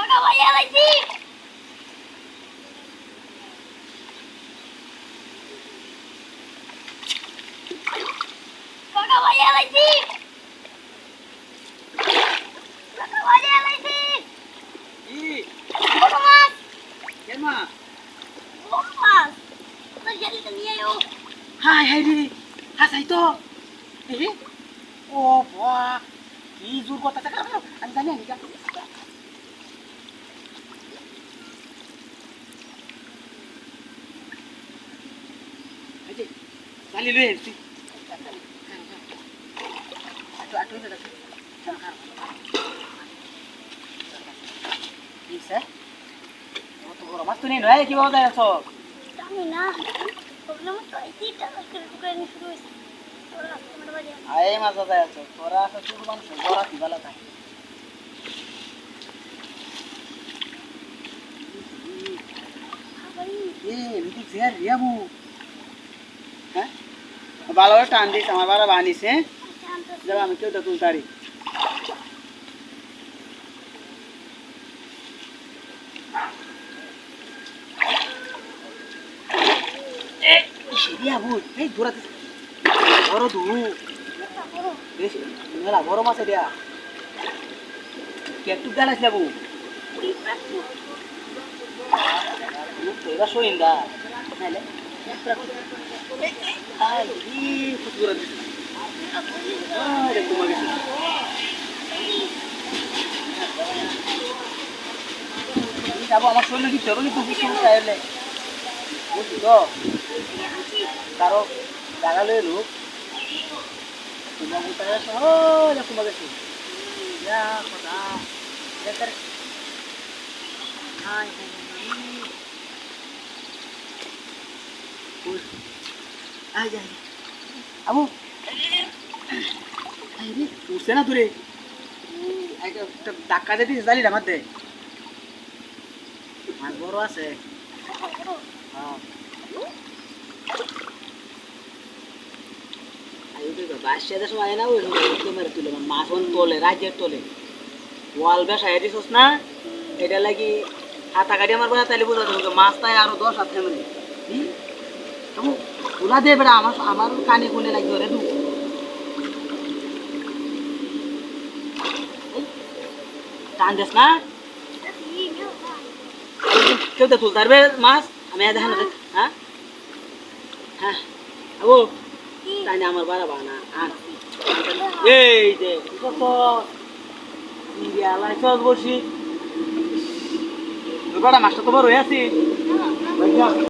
কাকা ভাইয়া লাইছি কাকা ভাইয়া লাইছি কাকা ভাইয়া লাইছি কি বড় মাছ কেন মা বড় মাছ তোর জালিটা নিয়ে আয় হাই হাই রে হাসাই তো রে ও বাবা কি জোর কথা টাকা আমি জানি আমি জানি এই যে জালি লয়ে এসছি আটো আটো না কি স্যার কত বড় মাছ তুমি নয় কি বাবা আছো জানি না প্রবলেম তো আইছি টাকা করে টুকরে নি শুরু হইছে তোর আমার বাড়ি আয় মাছ দাদা আছো তোরা তো শুধু মানুষ বড় কি ভালো থাকে খাবারই মিটিং স্যার রিয়াবু হ্যাঁ ভালো টান দিস আমার বাবা বানিছে শান্ত যাবে আমি কেউ তো তুলতারি রিয়াবু এই দূরাতে বড় দু বড় বেশ মেলা বড় মাছ এটা কেটু গালাস যাবো বিপ্রাকু এরা সইন্দা নাইলে আই কি দূরা দিস আরে তোমার গেছে যাবো আমার শরীরে কি চলো কিন্তু কিছু চাইলে বুঝলি তো কারো জায়গা লয়ে লোক তোমার বুতারে সহজ তোমার গেছে যা কথা দেখের হাই হাই আই যাই আবু আই রে উঠছে না দূরে একটা ধাক্কা দিয়ে দিস জালির আমার দে মাছ বড় আছে হ্যাঁ বাসে সময় না ওই মেরে তুলে মাছ তোলে রাজ্যের তোলে ওয়াল বেসাই দিছস না এটা লাগি হাতা কাটি আমার বোঝা তাইলে বোঝা যাবে মাছ তাই আরো 10 হাত ফেমে তুলা দে বেড়া আমার আমার কানে কোনে লাগবে রে দু টান দেস না কেউ তো তুলতে পারবে মাছ আমি দেখানো হ্যাঁ হ্যাঁ আবু তাই না আমার বাড়া বানা এই যে কত সিরিয়াল আইসস বসি তোর বাড়া মাছটা তো বড় হয়ে আছি